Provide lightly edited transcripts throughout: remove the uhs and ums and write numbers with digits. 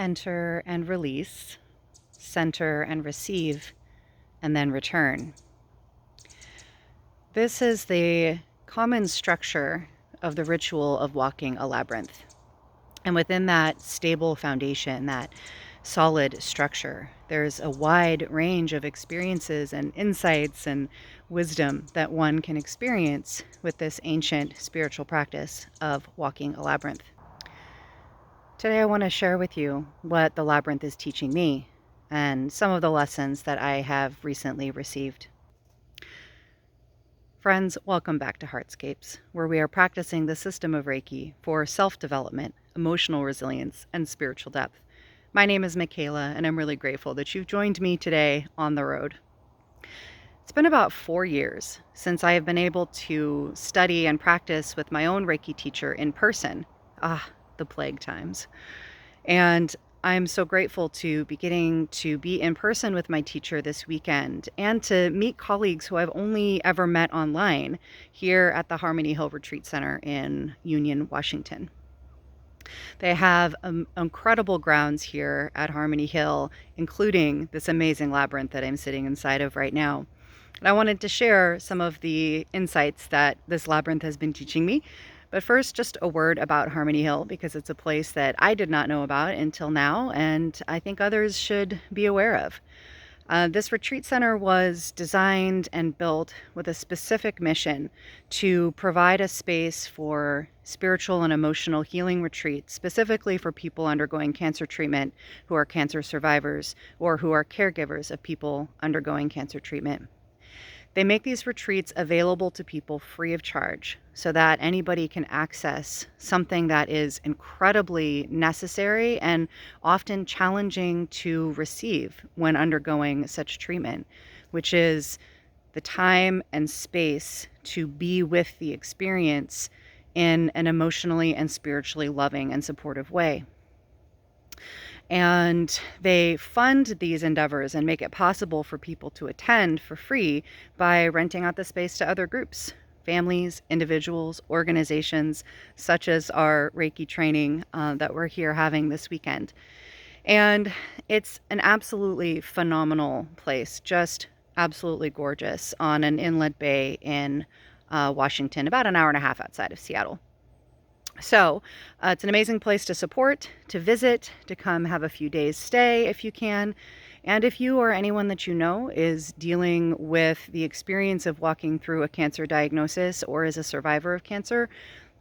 enter and release, center and receive, and then return. This is the common structure of the ritual of walking a labyrinth. And within that stable foundation, that solid structure, there's a wide range of experiences and insights and wisdom that one can experience with this ancient spiritual practice of walking a labyrinth. Today I want to share with you what the labyrinth is teaching me and some of the lessons that I have recently received. Friends, welcome back to Heartscapes, where we are practicing the system of Reiki for self-development, emotional resilience, and spiritual depth. My name is Michaela, and I'm really grateful that you've joined me today on the road. It's been about 4 years since I have been able to study and practice with my own Reiki teacher in person. The plague times. And I'm so grateful to be getting to be in person with my teacher this weekend and to meet colleagues who I've only ever met online here at the Harmony Hill Retreat Center in Union, Washington. They have incredible grounds here at Harmony Hill, including this amazing labyrinth that I'm sitting inside of right now. And I wanted to share some of the insights that this labyrinth has been teaching me. But first, just a word about Harmony Hill, because it's a place that I did not know about until now, and I think others should be aware of. This retreat center was designed and built with a specific mission to provide a space for spiritual and emotional healing retreats, specifically for people undergoing cancer treatment who are cancer survivors or who are caregivers of people undergoing cancer treatment. They make these retreats available to people free of charge so that anybody can access something that is incredibly necessary and often challenging to receive when undergoing such treatment, which is the time and space to be with the experience in an emotionally and spiritually loving and supportive way. And they fund these endeavors and make it possible for people to attend for free by renting out the space to other groups, families, individuals, organizations, such as our Reiki training that we're here having this weekend. And it's an absolutely phenomenal place, just absolutely gorgeous on an inlet bay in Washington, about an hour and a half outside of Seattle. So it's an amazing place to support, to visit, to come have a few days stay if you can. And if you or anyone that you know is dealing with the experience of walking through a cancer diagnosis or is a survivor of cancer,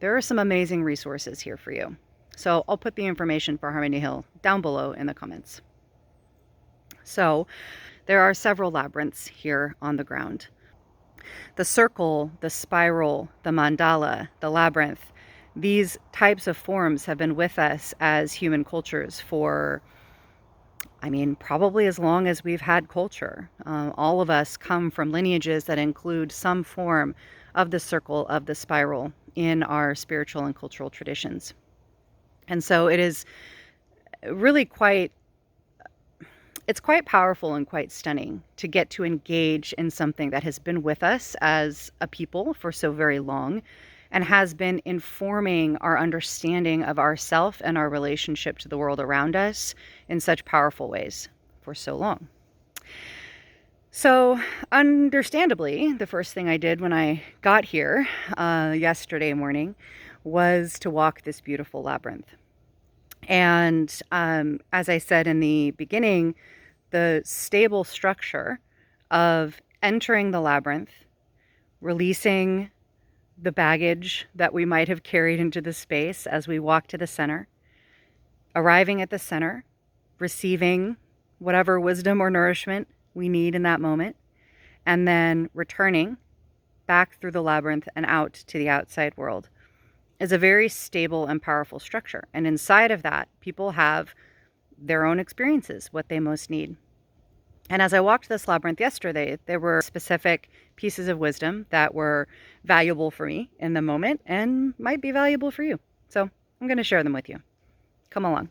there are some amazing resources here for you. So I'll put the information for Harmony Hill down below in the comments. So there are several labyrinths here on the ground. The circle, the spiral, the mandala, the labyrinth, these types of forms have been with us as human cultures for, probably as long as we've had culture. All of us come from lineages that include some form of the circle, of the spiral in our spiritual and cultural traditions. And so it is really quite powerful and quite stunning to get to engage in something that has been with us as a people for so very long and has been informing our understanding of ourself and our relationship to the world around us in such powerful ways for so long. So understandably, the first thing I did when I got here yesterday morning was to walk this beautiful labyrinth. And as I said in the beginning, the stable structure of entering the labyrinth, releasing the baggage that we might have carried into the space as we walk to the center, arriving at the center, receiving whatever wisdom or nourishment we need in that moment, and then returning back through the labyrinth and out to the outside world is a very stable and powerful structure. And inside of that, people have their own experiences, what they most need. And as I walked this labyrinth yesterday, there were specific pieces of wisdom that were valuable for me in the moment and might be valuable for you. So I'm going to share them with you. Come along.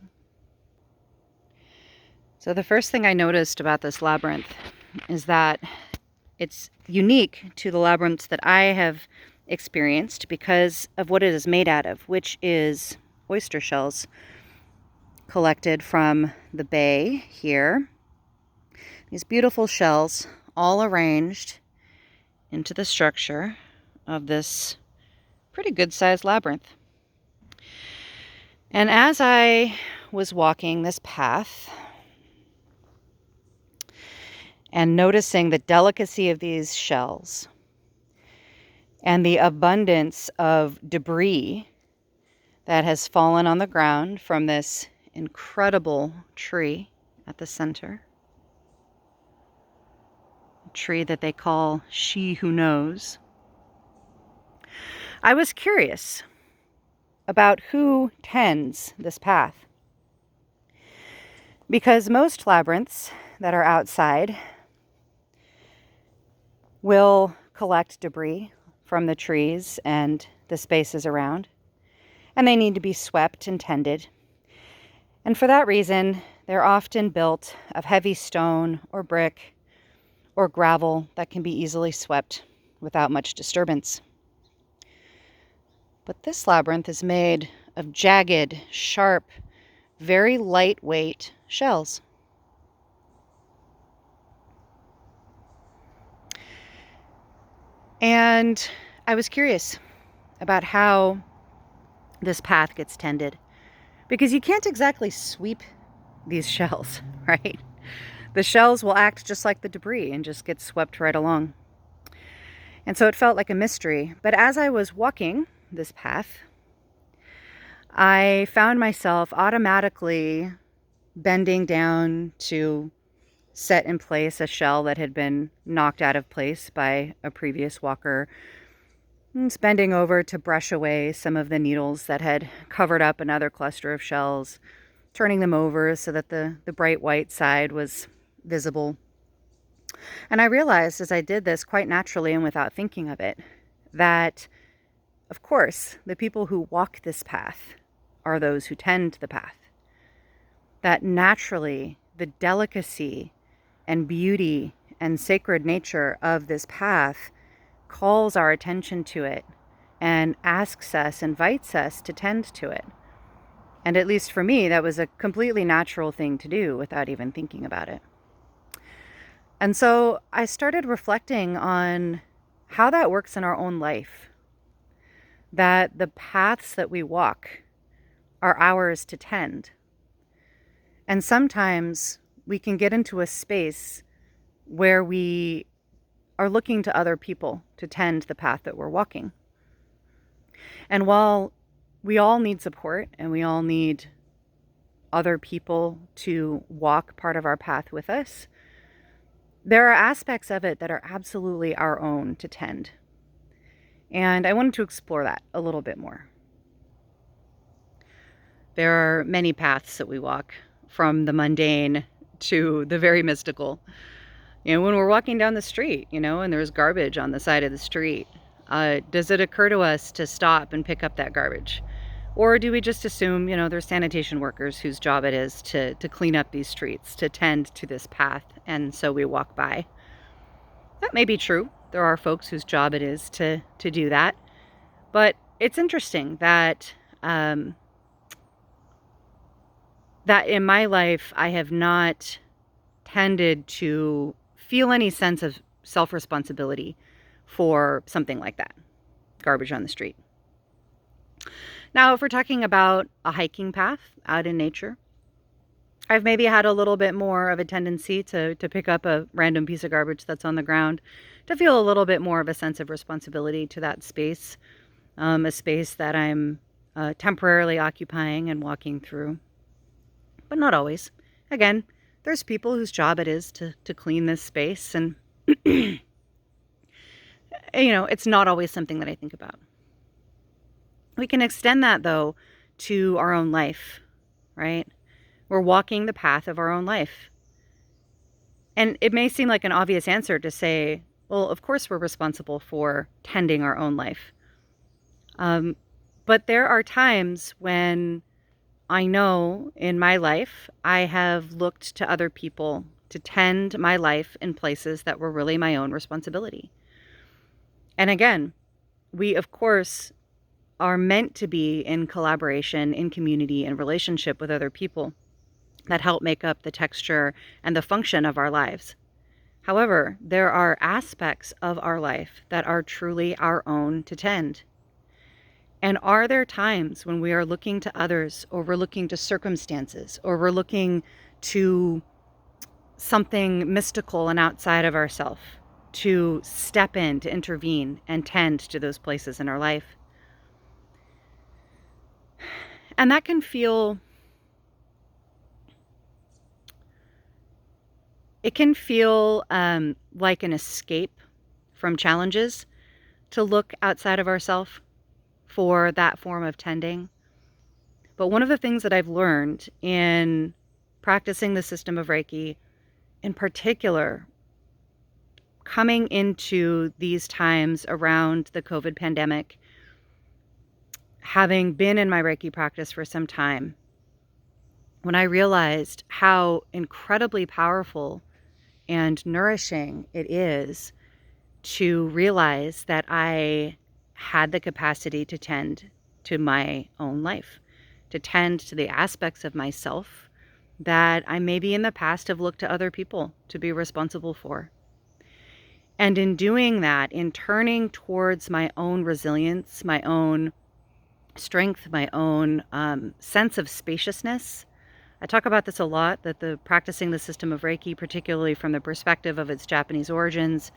So the first thing I noticed about this labyrinth is that it's unique to the labyrinths that I have experienced because of what it is made out of, which is oyster shells. collected from the bay here. These beautiful shells all arranged into the structure of this pretty good-sized labyrinth. And as I was walking this path and noticing the delicacy of these shells and the abundance of debris that has fallen on the ground from this incredible tree at the center, a tree that they call She Who Knows, I was curious about who tends this path. Because most labyrinths that are outside will collect debris from the trees and the spaces around, and they need to be swept and tended. And for that reason, they're often built of heavy stone or brick or gravel that can be easily swept without much disturbance. But this labyrinth is made of jagged, sharp, very lightweight shells. And I was curious about how this path gets tended, because you can't exactly sweep these shells, right? The shells will act just like the debris and just get swept right along. And so it felt like a mystery. But as I was walking this path, I found myself automatically bending down to set in place a shell that had been knocked out of place by a previous walker, and bending over to brush away some of the needles that had covered up another cluster of shells, turning them over so that the bright white side was visible. And I realized as I did this quite naturally and without thinking of it, that of course the people who walk this path are those who tend the path. That naturally the delicacy and beauty and sacred nature of this path calls our attention to it and asks us, invites us to tend to it. And at least for me, that was a completely natural thing to do without even thinking about it. And so I started reflecting on how that works in our own life. That the paths that we walk are ours to tend. And sometimes we can get into a space where we are looking to other people to tend the path that we're walking. And while we all need support and we all need other people to walk part of our path with us, there are aspects of it that are absolutely our own to tend. And I wanted to explore that a little bit more. There are many paths that we walk, from the mundane to the very mystical. When we're walking down the street, and there's garbage on the side of the street, does it occur to us to stop and pick up that garbage? Or do we just assume, there's sanitation workers whose job it is to clean up these streets, to tend to this path, and so we walk by? That may be true. There are folks whose job it is to do that. But it's interesting that that in my life, I have not tended to feel any sense of self-responsibility for something like that, garbage on the street. Now, if we're talking about a hiking path out in nature, I've maybe had a little bit more of a tendency to pick up a random piece of garbage that's on the ground, to feel a little bit more of a sense of responsibility to that space, a space that I'm temporarily occupying and walking through. But not always. Again, there's people whose job it is to clean this space, and it's not always something that I think about. We can extend that, though, to our own life, right? We're walking the path of our own life. And it may seem like an obvious answer to say, well, of course we're responsible for tending our own life. But there are times when I know in my life I have looked to other people to tend my life in places that were really my own responsibility. And again, we, of course, are meant to be in collaboration, in community, in relationship with other people. that help make up the texture and the function of our lives. However, there are aspects of our life that are truly our own to tend. And are there times when we are looking to others, or we're looking to circumstances, or we're looking to something mystical and outside of ourselves to step in, to intervene, and tend to those places in our life? And that can feel, like an escape from challenges to look outside of ourselves for that form of tending. But one of the things that I've learned in practicing the system of Reiki, in particular, coming into these times around the COVID pandemic, having been in my Reiki practice for some time, when I realized how incredibly powerful and nourishing it is to realize that I had the capacity to tend to my own life, to tend to the aspects of myself that I maybe in the past have looked to other people to be responsible for. And in doing that, in turning towards my own resilience, my own strength, my own sense of spaciousness. I talk about this a lot, that the practicing the system of Reiki, particularly from the perspective of its Japanese origins,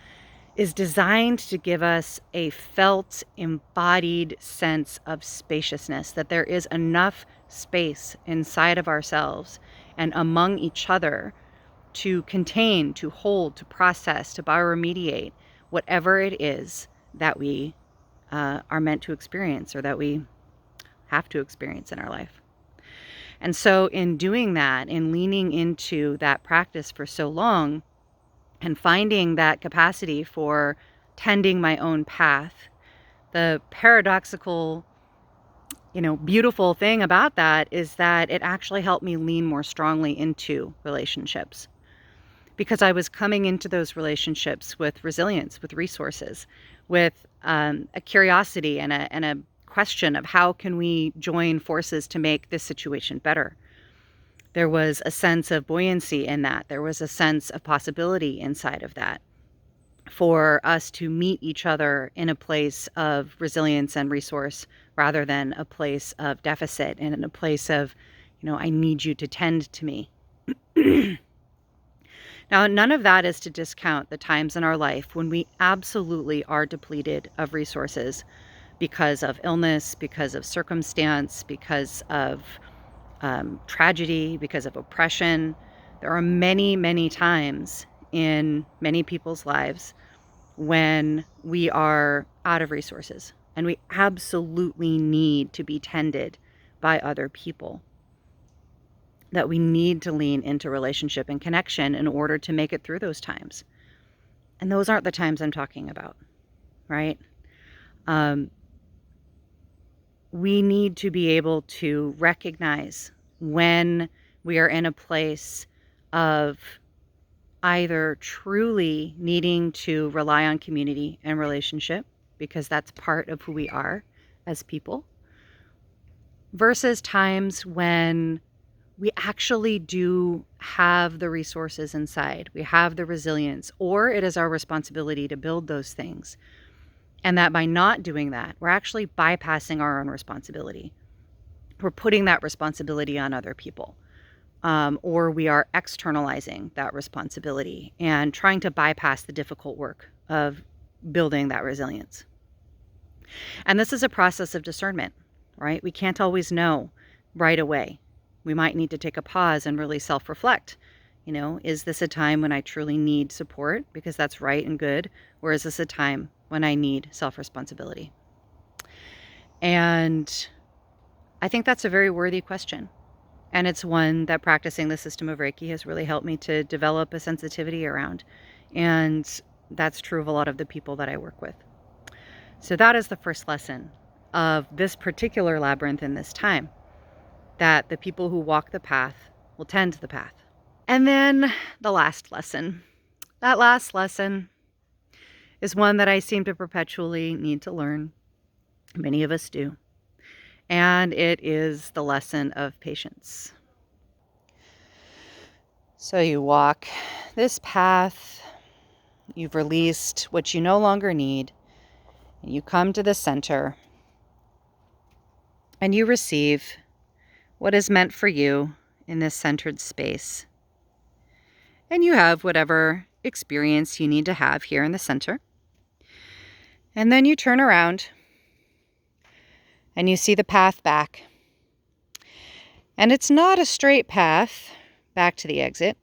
is designed to give us a felt, embodied sense of spaciousness, that there is enough space inside of ourselves and among each other to contain, to hold, to process, to bioremediate whatever it is that we are meant to experience, or that we have to experience in our life. And so in doing that, in leaning into that practice for so long, and finding that capacity for tending my own path, the paradoxical, beautiful thing about that is that it actually helped me lean more strongly into relationships, because I was coming into those relationships with resilience, with resources, with a curiosity and a question of how can we join forces to make this situation better. There was a sense of buoyancy in that. There was a sense of possibility inside of that for us to meet each other in a place of resilience and resource, rather than a place of deficit and in a place of, I need you to tend to me. Now, none of that is to discount the times in our life when we absolutely are depleted of resources because of illness, because of circumstance, because of tragedy, because of oppression. There are many, many times in many people's lives when we are out of resources and we absolutely need to be tended by other people, that we need to lean into relationship and connection in order to make it through those times. And those aren't the times I'm talking about, right? We need to be able to recognize when we are in a place of either truly needing to rely on community and relationship, because that's part of who we are as people, versus times when we actually do have the resources inside, we have the resilience, or it is our responsibility to build those things. And that by not doing that, we're actually bypassing our own responsibility. We're putting that responsibility on other people. Or we are externalizing that responsibility and trying to bypass the difficult work of building that resilience. And this is a process of discernment, right? We can't always know right away. We might need to take a pause and really self-reflect. Is this a time when I truly need support because that's right and good? Or is this a time when I need self-responsibility? And I think that's a very worthy question. And it's one that practicing the system of Reiki has really helped me to develop a sensitivity around. And that's true of a lot of the people that I work with. So that is the first lesson of this particular labyrinth in this time, that the people who walk the path will tend the path. And then the last lesson. That last lesson is one that I seem to perpetually need to learn. Many of us do. And it is the lesson of patience. So you walk this path, you've released what you no longer need, and you come to the center, and you receive what is meant for you in this centered space. And you have whatever experience you need to have here in the center. And then you turn around and you see the path back. And it's not a straight path back to the exit.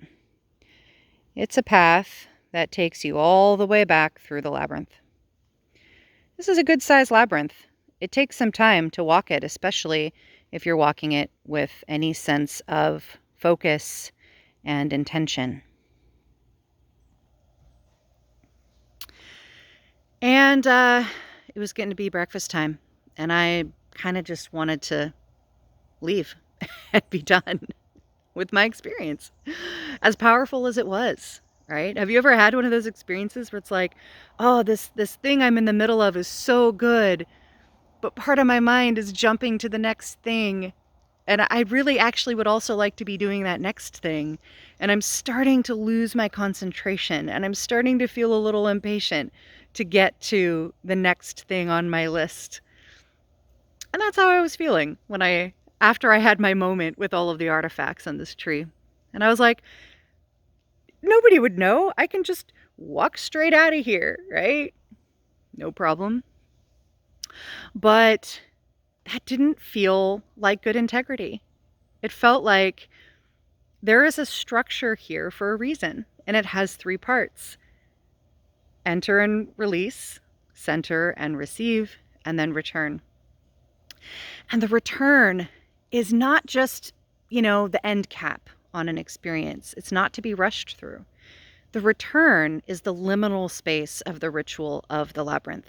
It's a path that takes you all the way back through the labyrinth. This is a good-sized labyrinth. It takes some time to walk it, especially if you're walking it with any sense of focus and intention. And it was getting to be breakfast time, and I kind of just wanted to leave and be done with my experience, as powerful as it was, right? Have you ever had one of those experiences where it's like, oh, this thing I'm in the middle of is so good, but part of my mind is jumping to the next thing, and I really actually would also like to be doing that next thing, and I'm starting to lose my concentration, and I'm starting to feel a little impatient to get to the next thing on my list. And that's how I was feeling after I had my moment with all of the artifacts on this tree. And I was like, nobody would know. I can just walk straight out of here, right? No problem. But that didn't feel like good integrity. It felt like there is a structure here for a reason, and it has 3 parts. Enter and release, center and receive, and then return. And the return is not just, the end cap on an experience. It's not to be rushed through. The return is the liminal space of the ritual of the labyrinth.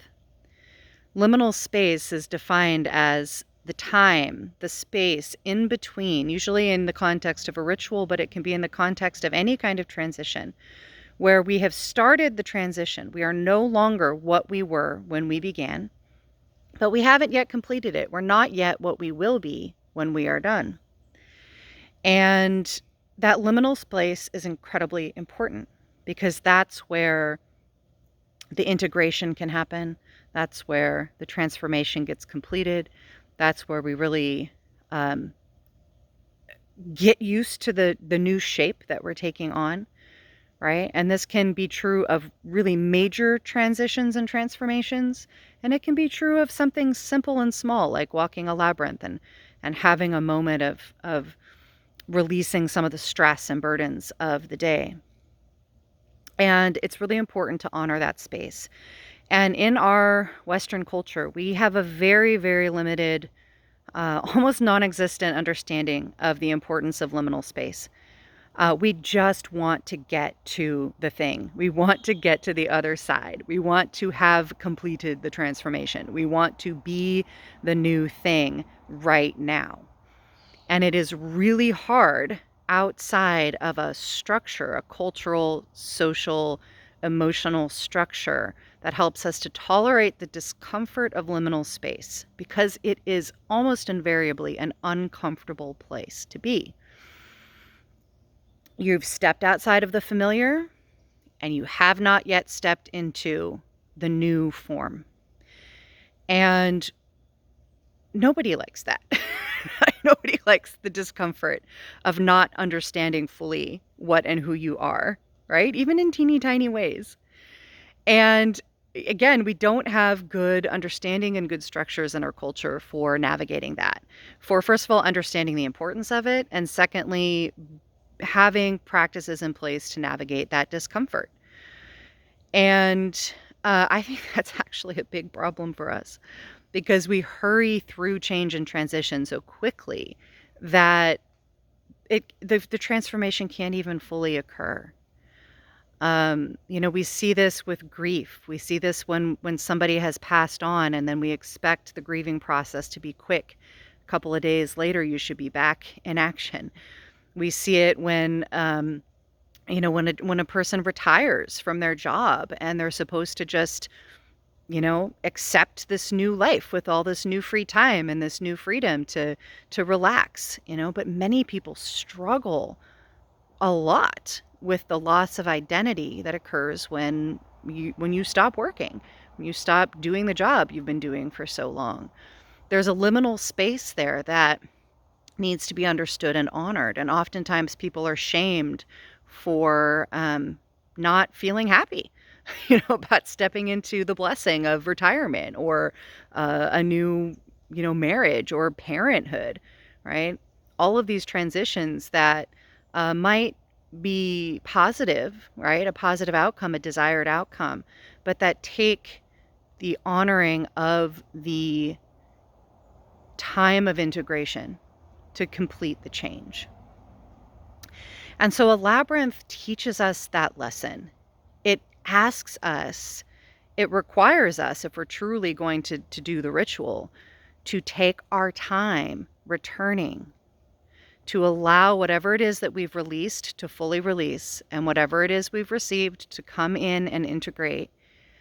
Liminal space is defined as the time, the space in between, usually in the context of a ritual, but it can be in the context of any kind of transition, where we have started the transition. We are no longer what we were when we began, but we haven't yet completed it. We're not yet what we will be when we are done. And that liminal space is incredibly important because that's where the integration can happen. That's where the transformation gets completed. That's where we really get used to the new shape that we're taking on. Right? And this can be true of really major transitions and transformations, and it can be true of something simple and small, like walking a labyrinth and having a moment of releasing some of the stress and burdens of the day. And it's really important to honor that space. And in our Western culture, we have a very, very limited, almost non-existent understanding of the importance of liminal space. We just want to get to the thing. We want to get to the other side. We want to have completed the transformation. We want to be the new thing right now. And it is really hard outside of a structure, a cultural, social, emotional structure that helps us to tolerate the discomfort of liminal space, because it is almost invariably an uncomfortable place to be. You've stepped outside of the familiar, and you have not yet stepped into the new form. And nobody likes that. Nobody likes the discomfort of not understanding fully what and who you are, right? Even in teeny tiny ways. And again, we don't have good understanding and good structures in our culture for navigating that. For, first of all, understanding the importance of it, and secondly, having practices in place to navigate that discomfort. And I think that's actually a big problem for us, because we hurry through change and transition so quickly that the transformation can't even fully occur. We see this with grief. We see this when somebody has passed on, and then we expect the grieving process to be quick. A couple of days later, you should be back in action. We see it when a person retires from their job and they're supposed to just, accept this new life with all this new free time and this new freedom to relax, but many people struggle a lot with the loss of identity that occurs when you stop working, when you stop doing the job you've been doing for so long. There's a liminal space there that needs to be understood and honored. And oftentimes people are shamed for not feeling happy, about stepping into the blessing of retirement or a new, marriage or parenthood, right? All of these transitions that might be positive, right? A positive outcome, a desired outcome, but that take the honoring of the time of integration to complete the change. And so a labyrinth teaches us that lesson. It asks us, it requires us, if we're truly going to do the ritual, to take our time returning, to allow whatever it is that we've released to fully release, and whatever it is we've received to come in and integrate,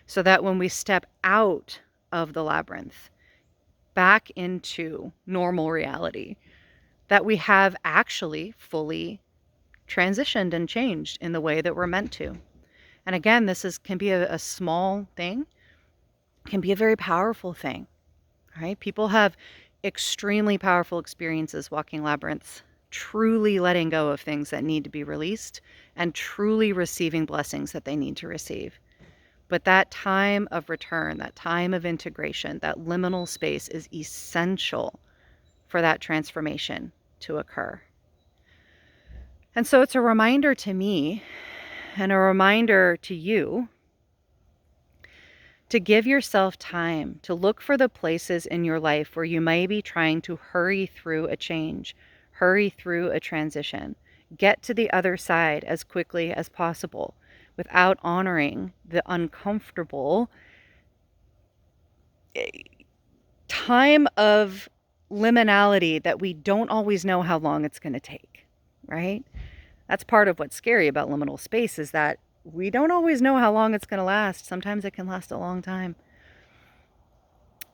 so that when we step out of the labyrinth, back into normal reality, that we have actually fully transitioned and changed in the way that we're meant to. And again, can be a small thing, can be a very powerful thing, right? People have extremely powerful experiences walking labyrinths, truly letting go of things that need to be released and truly receiving blessings that they need to receive. But that time of return, that time of integration, that liminal space is essential for that transformation to occur. And so it's a reminder to me and a reminder to you to give yourself time to look for the places in your life where you may be trying to hurry through a change, hurry through a transition, get to the other side as quickly as possible without honoring the uncomfortable time of liminality that we don't always know how long it's going to take, right? That's part of what's scary about liminal space, is that we don't always know how long it's going to last. Sometimes it can last a long time.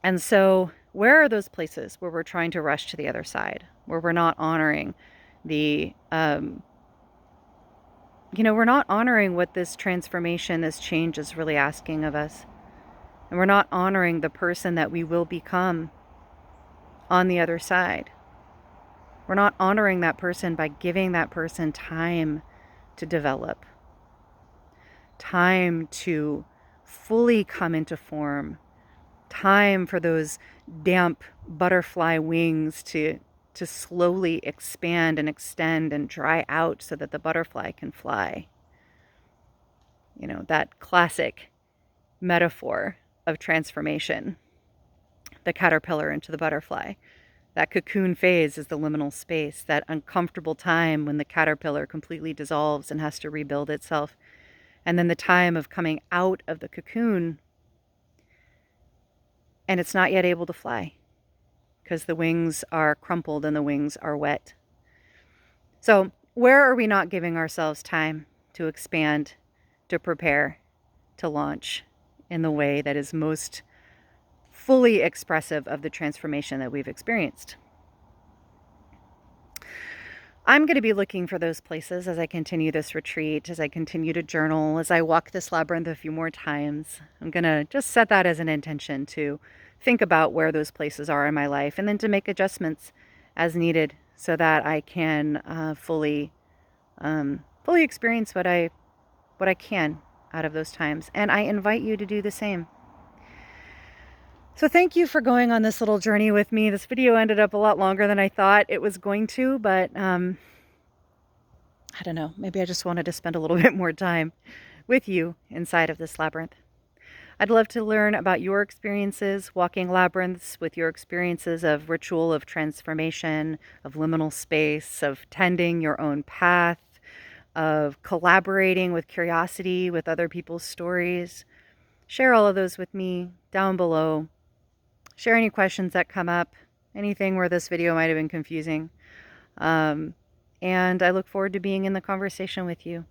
And so where are those places where we're trying to rush to the other side, where we're not honoring the, we're not honoring what this transformation, this change is really asking of us. And we're not honoring the person that we will become on the other side. We're not honoring that person by giving that person time to develop, time to fully come into form, time for those damp butterfly wings to slowly expand and extend and dry out so that the butterfly can fly. That classic metaphor of transformation, the caterpillar into the butterfly. That cocoon phase is the liminal space, that uncomfortable time when the caterpillar completely dissolves and has to rebuild itself. And then the time of coming out of the cocoon, and it's not yet able to fly because the wings are crumpled and the wings are wet. So where are we not giving ourselves time to expand, to prepare, to launch in the way that is most fully expressive of the transformation that we've experienced? I'm going to be looking for those places as I continue this retreat, as I continue to journal, as I walk this labyrinth a few more times. I'm going to just set that as an intention to think about where those places are in my life, and then to make adjustments as needed so that I can fully experience what I can out of those times. And I invite you to do the same. So thank you for going on this little journey with me. This video ended up a lot longer than I thought it was going to, but I don't know, maybe I just wanted to spend a little bit more time with you inside of this labyrinth. I'd love to learn about your experiences walking labyrinths, with your experiences of ritual, of transformation, of liminal space, of tending your own path, of collaborating with curiosity with other people's stories. Share all of those with me down below. Share any questions that come up, anything where this video might have been confusing. And I look forward to being in the conversation with you.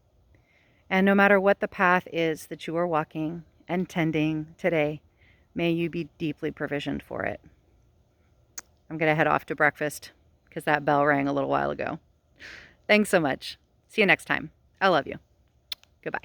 And no matter what the path is that you are walking and tending today, may you be deeply provisioned for it. I'm going to head off to breakfast because that bell rang a little while ago. Thanks so much. See you next time. I love you. Goodbye.